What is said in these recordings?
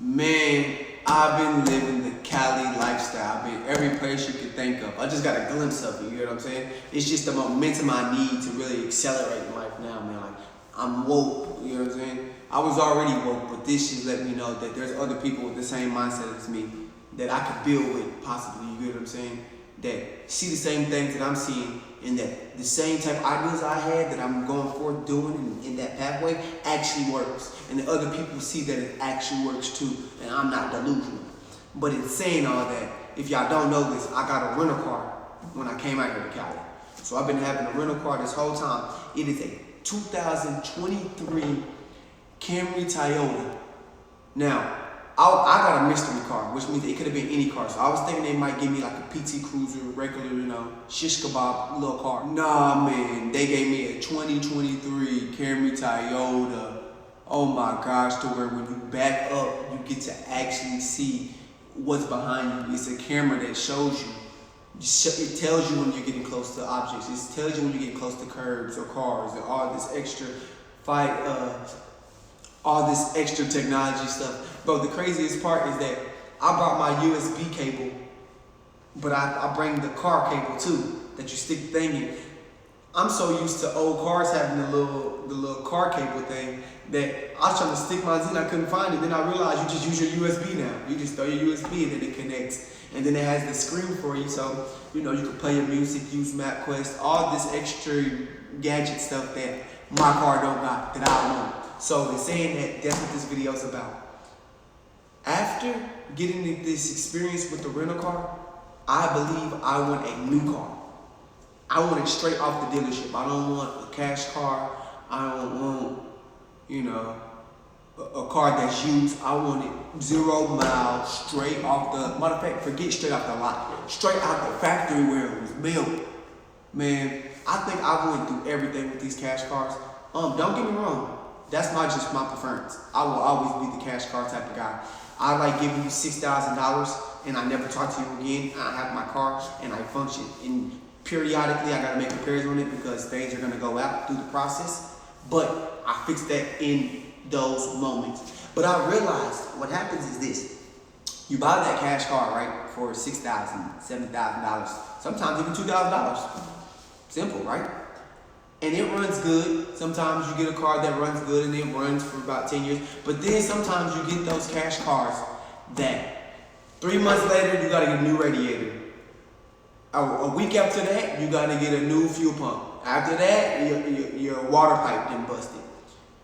Man, I've been living the Cali lifestyle. I've been every place you could think of. I just got a glimpse of it, you know what I'm saying? It's just the momentum I need to really accelerate in life now, man. Like, I'm woke, you know what I'm saying? I was already woke, but this just let me know that there's other people with the same mindset as me that I could build with, possibly, you get what I'm saying? That see the same things that I'm seeing, and that the same type of ideas I had that I'm going forth doing in that pathway actually works. And the other people see that it actually works too, and I'm not delusional. But in saying all that, if y'all don't know this, I got a rental car when I came out here to Cali. So I've been having a rental car this whole time. It is a 2023 Camry Toyota. Now, I got a mystery car, which means it could have been any car. So I was thinking they might give me like a PT Cruiser, regular, shish kebab little car. Nah, man, they gave me a 2023 Camry Toyota. Oh my gosh, to where when you back up, you get to actually see what's behind you. It's a camera that shows you. It tells you when you're getting close to objects. It tells you when you're getting close to curbs or cars and all this extra all this extra technology stuff. Bro, the craziest part is that I brought my USB cable, but I bring the car cable too, that you stick the thing in. I'm so used to old cars having the little car cable thing that I was trying to stick mine in, I couldn't find it. Then I realized you just use your USB now. You just throw your USB and then it connects. And then it has the screen for you, so you can play your music, use MapQuest, all this extra gadget stuff that my car don't got, that I want. So in saying that, that's what this video is about. After getting this experience with the rental car, I believe I want a new car. I want it straight off the dealership. I don't want a cash car. I don't want, a car that's used. I want it 0 miles, straight off the, matter of fact, forget straight off the lot. Straight out the factory where it was built. Man, I think I went through everything with these cash cars. Don't get me wrong. That's just my preference. I will always be the cash car type of guy. I like giving you $6,000 and I never talk to you again. I have my car and I function. And periodically I gotta make repairs on it because things are gonna go out through the process. But I fix that in those moments. But I realized what happens is this. You buy that cash car, right, for $6,000, $7,000, sometimes even $2,000. Simple, right? And it runs good. Sometimes you get a car that runs good and it runs for about 10 years. But then sometimes you get those cash cars that 3 months later, you gotta get a new radiator. A week after that, you gotta get a new fuel pump. After that, your water pipe done busted.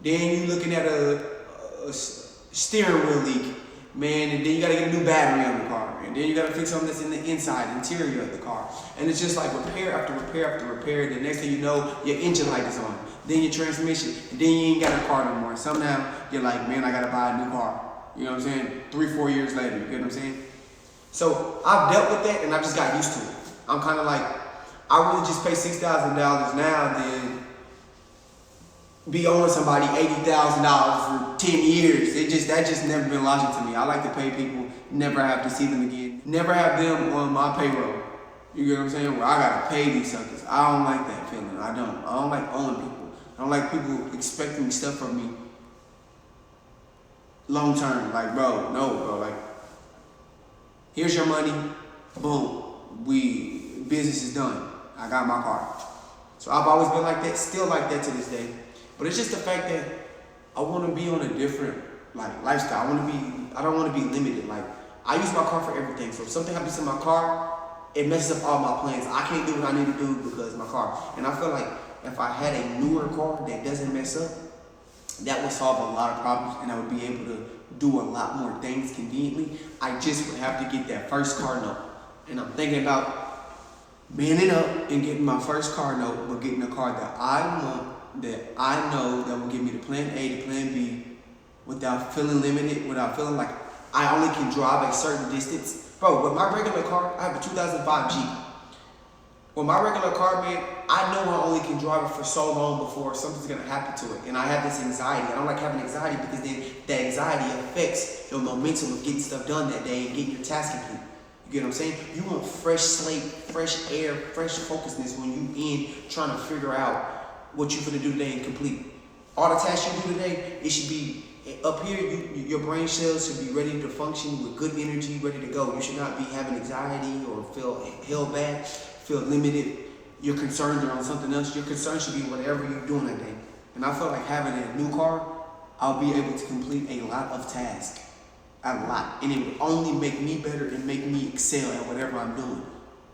Then you looking at a steering wheel leak, man, and then you gotta get a new battery on the car. And then you gotta fix something that's in the inside, interior of the car. And it's just like repair after repair after repair. The next thing you know, your engine light is on. Then your transmission, and then you ain't got a car no more. Somehow, you're like, man, I gotta buy a new car. You know what I'm saying? 3-4 years later, you get what I'm saying? So I've dealt with that and I just got used to it. I'm kind of like, I really just pay $6,000 now than be owing somebody $80,000 for 10 years. That just never been logic to me. I like to pay people, never have to see them again. Never have them on my payroll. You get what I'm saying? Where I gotta pay these suckers. I don't like that feeling. I don't like owing people. I don't like people expecting stuff from me long term. Like, bro, no, bro. Like, here's your money. Boom. Business is done. I got my car. So I've always been like that, still like that to this day. But it's just the fact that I want to be on a different lifestyle. I don't want to be limited. Like, I use my car for everything. So if something happens to my car, it messes up all my plans. I can't do what I need to do because of my car. And I feel like if I had a newer car that doesn't mess up, that would solve a lot of problems and I would be able to do a lot more things conveniently. I just would have to get that first car note. And I'm thinking about manning up and getting my first car note, but getting a car that I want, that I know that will give me the plan A, the plan B, without feeling limited, without feeling like I only can drive a certain distance. Bro, with my regular car, I have a 2005 Jeep. With my regular car, man, I know I only can drive it for so long before something's gonna happen to it. And I have this anxiety. I don't like having anxiety because then that anxiety affects your momentum of getting stuff done that day and getting your task complete. You get what I'm saying? You want fresh slate, fresh air, fresh focusedness when you in trying to figure out what you're gonna do today and complete. All the tasks you do today, it should be Up here, your brain cells should be ready to function with good energy, ready to go. You should not be having anxiety or feel held back, feel limited. Your concerns are on something else. Your concerns should be whatever you're doing that day. And I feel like having a new car, I'll be able to complete a lot of tasks. A lot. And it would only make me better and make me excel at whatever I'm doing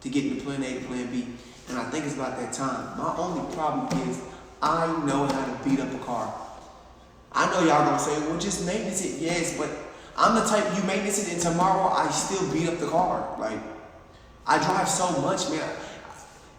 to get to plan A to plan B. And I think it's about that time. My only problem is I know how to beat up a car. I know y'all gonna say, well, just maintenance it. Yes, but I'm the type, you maintenance it and tomorrow I still beat up the car. Like, I drive so much, man.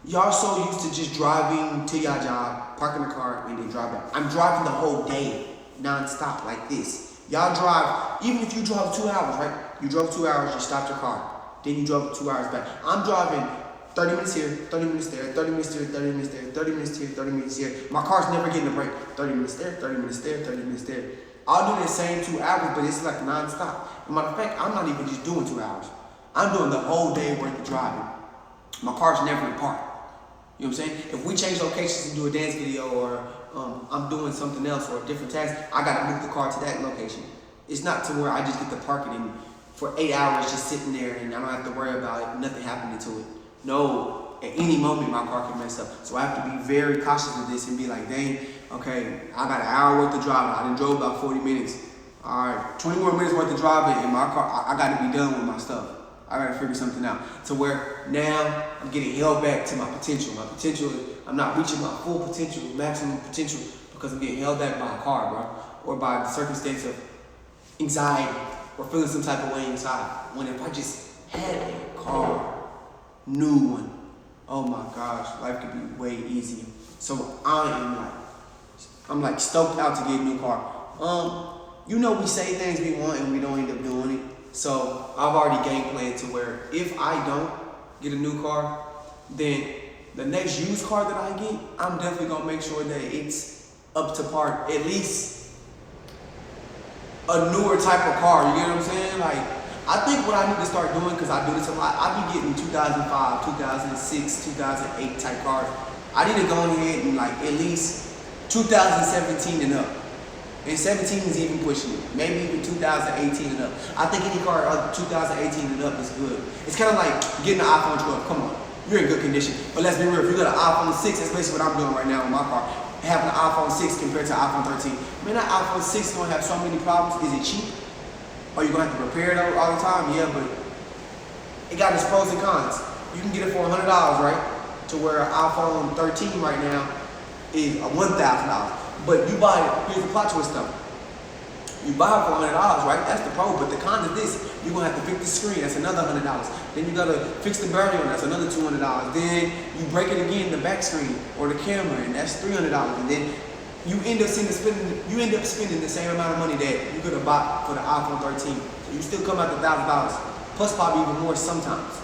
Y'all so used to just driving to your job, parking the car, and then drive back. I'm driving the whole day, non-stop like this. Y'all drive, even if you drove 2 hours, right? You drove 2 hours, you stopped your car. Then you drove 2 hours back. I'm driving 30 minutes here, 30 minutes there, 30 minutes here, 30 minutes there, 30 minutes here, 30 minutes here. My car's never getting a break. 30 minutes there, 30 minutes there, 30 minutes there. I'll do the same 2 hours, but it's like non-stop. Matter of fact, I'm not even just doing 2 hours. I'm doing the whole day worth of driving. My car's never in park. You know what I'm saying? If we change locations to do a dance video or I'm doing something else or a different task, I gotta move the car to that location. It's not to where I just get to park it and for 8 hours just sitting there and I don't have to worry about it, nothing happening to it. No, at any moment my car can mess up. So I have to be very cautious with this and be like, dang, okay, I got an hour worth of driving. I done drove about 40 minutes. All right, 20 more minutes worth of driving in my car. I gotta be done with my stuff. I gotta figure something out. To where now I'm getting held back to my potential. My potential, I'm not reaching my full potential, maximum potential because I'm getting held back by a car, bro. Or by the circumstance of anxiety or feeling some type of way inside. When if I just had a car, new one, oh my gosh, life could be way easier. So I'm like stoked out to get a new car. You know we say things we want and we don't end up doing it. So I've already game planned to where if I don't get a new car, then the next used car that I get, I'm definitely gonna make sure that it's up to par, at least a newer type of car, you get what I'm saying? Like, I think what I need to start doing, because I do this a lot, I be getting 2005, 2006, 2008 type cars. I need to go ahead and like at least 2017 and up. And 17 is even pushing it. Maybe even 2018 and up. I think any car 2018 and up is good. It's kind of like getting an iPhone 12. Come on, you're in good condition. But let's be real, if you got an iPhone 6, that's basically what I'm doing right now with my car. Having an iPhone 6 compared to an iPhone 13. Man, that iPhone 6 is gonna have so many problems. Is it cheap? Are you gonna have to repair it all the time? Yeah, but it got its pros and cons. You can get it for $100, right? To where an iPhone 13 right now is $1,000. But you buy it, here's the plot twist though. You buy it for $100, right? That's the pro, but the con is this. You're gonna have to fix the screen, that's another $100. Then you gotta fix the battery on, that's another $200. Then you break it again, the back screen or the camera, and that's $300. And then you end up spending the same amount of money that you could have bought for the iPhone 13. So you still come out to $1,000, plus probably even more sometimes.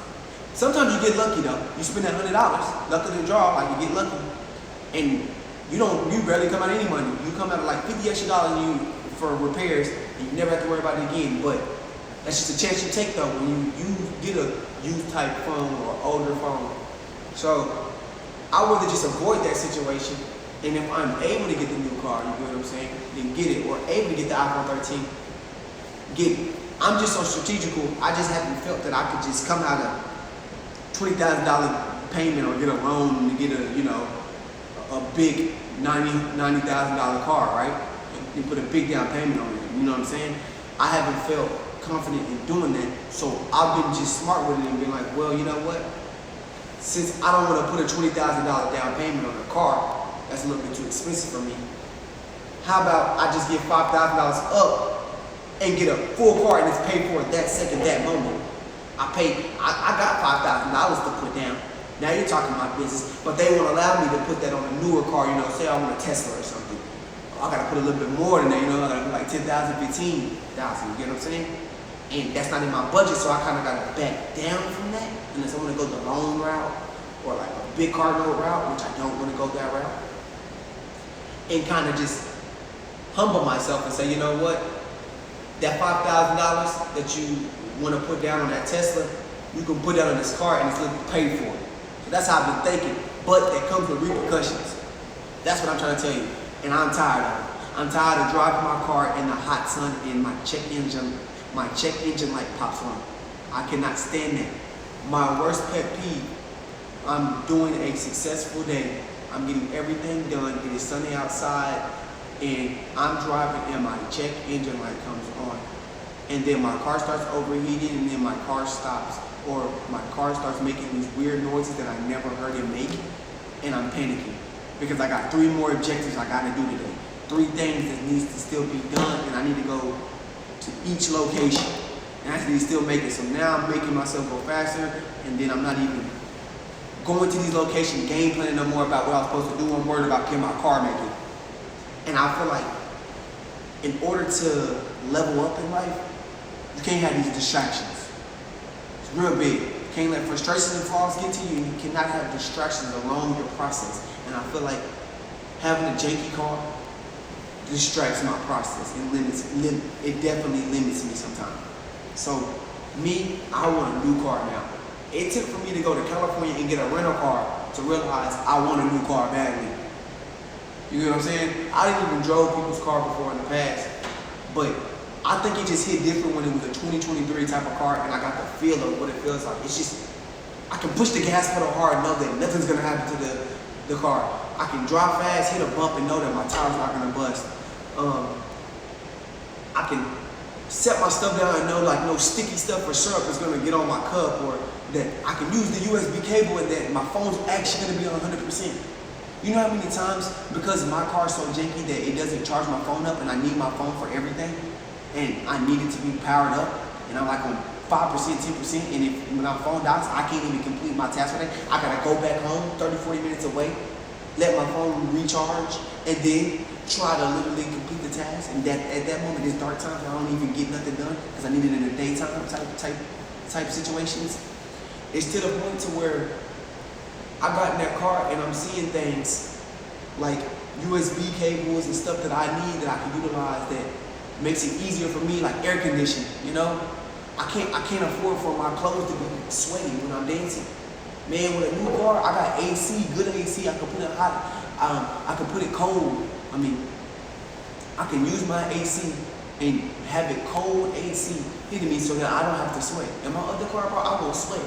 Sometimes you get lucky though. You spend that $100, luck of the draw, like you get lucky. And you barely come out any money. You come out of like $50 extra for repairs, and you never have to worry about it again. But that's just a chance you take though when you get a used type phone or older phone. So I would rather just avoid that situation. And if I'm able to get the new car, you know what I'm saying, then get it. Or able to get the iPhone 13, get it. I'm just so strategical. I just haven't felt that I could just come out of $20,000 payment or get a loan to get a big $90,000 car, right? And put a big down payment on it. You know what I'm saying? I haven't felt confident in doing that, so I've been just smart with it and been like, well, you know what? Since I don't want to put a $20,000 down payment on a car, that's a little bit too expensive for me. How about I just get $5,000 up and get a full car and it's paid for that second, that moment? I got $5,000 to put down. Now you're talking about business, but they won't allow me to put that on a newer car, say I want a Tesla or something. I gotta put a little bit more than that, I gotta put like 10,000, 15,000, you get what I'm saying? And that's not in my budget, so I kinda gotta back down from that, unless I wanna go the long route, or like a big car note route, which I don't wanna go that route. And kinda just humble myself and say, you know what? That $5,000 that you wanna put down on that Tesla, you can put that on this car and it's paid for. So that's how I've been thinking, but that comes with repercussions. That's what I'm trying to tell you, and I'm tired of it. I'm tired of driving my car in the hot sun and my check engine light pops on. I cannot stand that. My worst pet peeve, I'm doing a successful day. I'm getting everything done. It is sunny outside and I'm driving and my check engine light comes on. And then my car starts overheating and then my car stops. Or my car starts making these weird noises that I never heard it make. And I'm panicking because I got 3 more objectives I gotta do today. 3 things that needs to still be done and I need to go to each location. And I need to still make it. So now I'm making myself go faster and then I'm not even going to these locations, game planning no more about what I was supposed to do. I'm worried about getting my car making. And I feel like in order to level up in life, you can't have these distractions. It's real big. You can't let frustrations and flaws get to you, and you cannot have distractions along your process. And I feel like having a janky car distracts my process. It definitely limits me sometimes. So me, I want a new car now. It took for me to go to California and get a rental car to realize I want a new car badly. You get what I'm saying? I didn't even drove people's car before in the past, but I think it just hit different when it was a 2023 type of car and I got the feel of what it feels like. It's just, I can push the gas pedal hard and know that nothing's gonna happen to the car. I can drive fast, hit a bump and know that my tire's not gonna bust. I can set my stuff down and know like no sticky stuff or syrup is gonna get on my cup, or that I can use the USB cable and that my phone's actually gonna be on 100%. You know how many times, because my car's so janky that it doesn't charge my phone up and I need my phone for everything, and I need it to be powered up, and I'm like on 5%, 10%, and when my phone dies, I can't even complete my task for that. I gotta go back home 30, 40 minutes away, let my phone recharge, and then try to literally complete the task. And that at that moment, it's dark times, I don't even get nothing done because I need it in the daytime type situations. It's to the point to where I got in that car and I'm seeing things like USB cables and stuff that I need that I can utilize that makes it easier for me, like air conditioning, you know? I can't afford for my clothes to be sweaty when I'm dancing. Man, with a new car, I got AC, good AC. I can put it hot, I can put it cold. I mean, I can use my AC and have it cold AC hitting me so that I don't have to sweat. In my other car, bro, I won't sweat.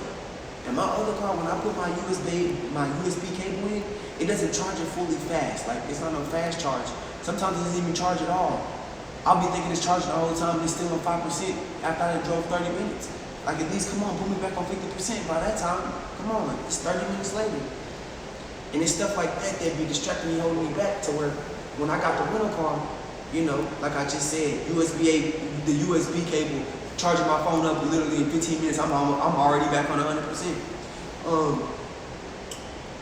In my other car, when I put my USB cable in, it doesn't charge it fully fast. Like, it's not no fast charge. Sometimes it doesn't even charge at all. I'll be thinking it's charging the whole time and it's still on 5% after I drove 30 minutes. Like, at least, come on, put me back on 50% by that time. Come on, it's 30 minutes later. And it's stuff like that that be distracting me, holding me back to where when I got the rental car, you know, like I just said, the USB cable, charging my phone up literally in 15 minutes, I'm already back on 100%.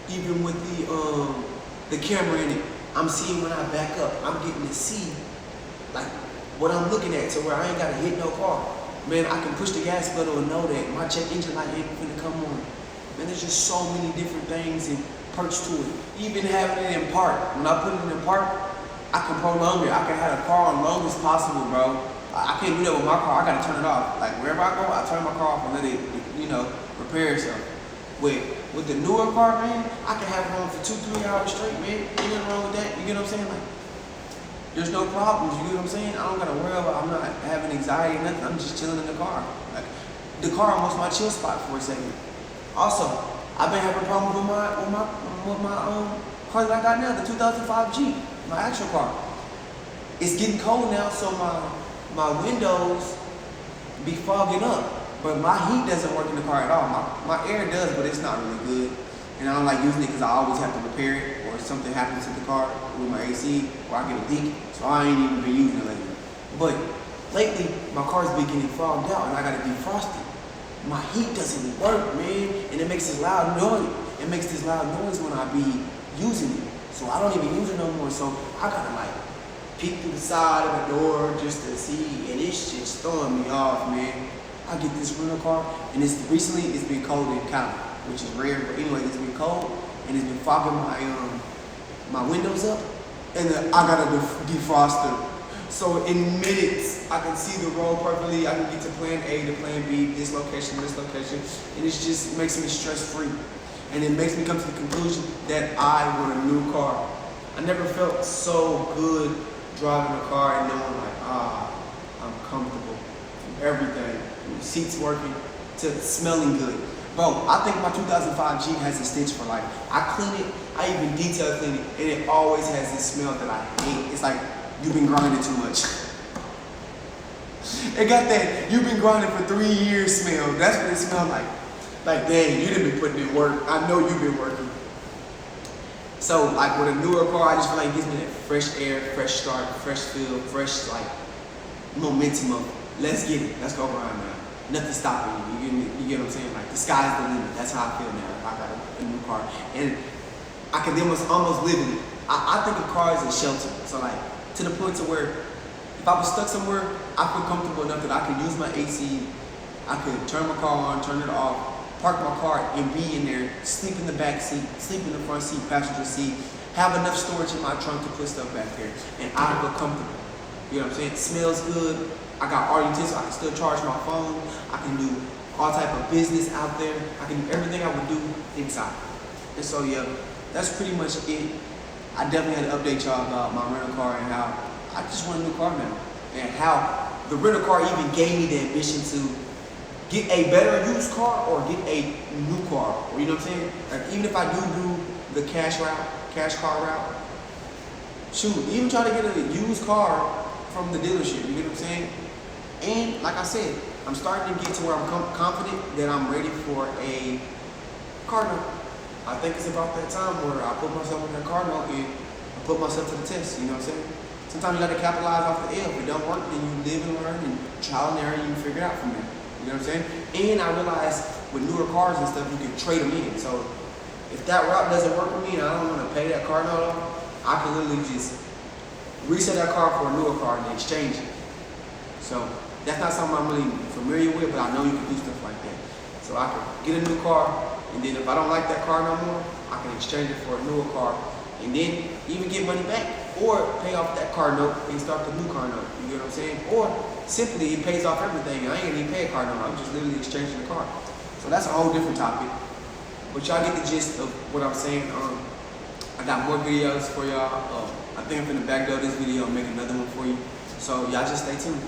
Even with the camera in it, I'm seeing when I back up, I'm getting to see like what I'm looking at to where I ain't gotta hit no car. Man, I can push the gas pedal and know that my check engine light ain't gonna come on. Man, there's just so many different things and perks to it. Even having it in park. When I put it in park, I can prolong it. I can have the car on long as possible, bro. I can't do that with my car. I gotta turn it off. Like wherever I go, I turn my car off and let it, you know, repair itself. With the newer car, man, I can have it on for 2-3 hours straight, man. Ain't nothing wrong with that. You get what I'm saying? Like, there's no problems. You get what I'm saying? I don't gotta worry about. I'm not having anxiety or nothing. I'm just chilling in the car. Like the car almost my chill spot for a second. Also, I've been having problems with my car that I got now, the 2005 Jeep, my actual car. It's getting cold now, so my windows be fogging up, but my heat doesn't work in the car at all. My air does, but it's not really good. And I don't like using it because I always have to repair it, or something happens to the car with my AC, or I get a leak, so I ain't even been using it lately. But lately, my car's been getting fogged out and I gotta defrost it. My heat doesn't work, man, and it makes this loud noise. It makes this loud noise when I be using it. So I don't even use it no more, so I gotta like peek through the side of the door just to see, and it's just throwing me off, man. I get this rental car, and recently it's been cold in Cali, which is rare, but anyway, it's been cold, and it's been fogging my windows up, and then I got a defroster. So in minutes, I can see the road perfectly. I can get to plan A to plan B, this location, and it just makes me stress-free. And it makes me come to the conclusion that I want a new car. I never felt so good driving a car and knowing like, I'm comfortable from everything, from the seats working to smelling good. Bro, I think my 2005 Jeep has a stench for life. I clean it, I even detail clean it, and it always has this smell that I hate. It's like you've been grinding too much. It got that you've been grinding for 3 years smell. That's what it smells like. Like, dang, you didn't be putting in work. I know you've been working. So, like with a newer car, I just feel like it gives me that fresh air, fresh start, fresh feel, fresh like momentum of let's get it, let's go grind now. Nothing stopping you. You get what I'm saying? Like the sky's the limit. That's how I feel now. If I got a new car, and I can almost live in it. I think a car is a shelter. So like to the point to where if I was stuck somewhere, I feel comfortable enough that I could use my AC. I could turn my car on, turn it off, park my car and be in there, sleep in the back seat, sleep in the front seat, passenger seat, have enough storage in my trunk to put stuff back there, and I feel comfortable. You know what I'm saying? It smells good. I got all utensils. I can still charge my phone. I can do all type of business out there. I can do everything I would do inside. And so yeah, that's pretty much it. I definitely had to update y'all about my rental car and how I just want a new car now, and how the rental car even gave me the ambition to get a better used car or get a new car. Or, you know what I'm saying? Like even if I do the cash car route, shoot, even try to get a used car from the dealership. You get what I'm saying? And like I said, I'm starting to get to where I'm confident that I'm ready for a car note. I think it's about that time where I put myself on that car note and I put myself to the test. You know what I'm saying? Sometimes you got to capitalize off the L. If it don't work, then you live and learn and trial and error, and you figure it out from there. You know what I'm saying? And I realized with newer cars and stuff, you can trade them in. So if that route doesn't work for me and I don't want to pay that car note off, I can literally just reset that car for a newer car and then exchange it. So that's not something I'm really familiar with, but I know you can do stuff like that. So I can get a new car, and then if I don't like that car no more, I can exchange it for a newer car, and then even get money back, or pay off that car note and start the new car note. You get what I'm saying? Or simply it pays off everything, and I ain't gonna even pay a car note. I'm just literally exchanging the car. So that's a whole different topic. But y'all get the gist of what I'm saying. I got more videos for y'all. I think I'm gonna backdoor this video and make another one for you. So y'all just stay tuned.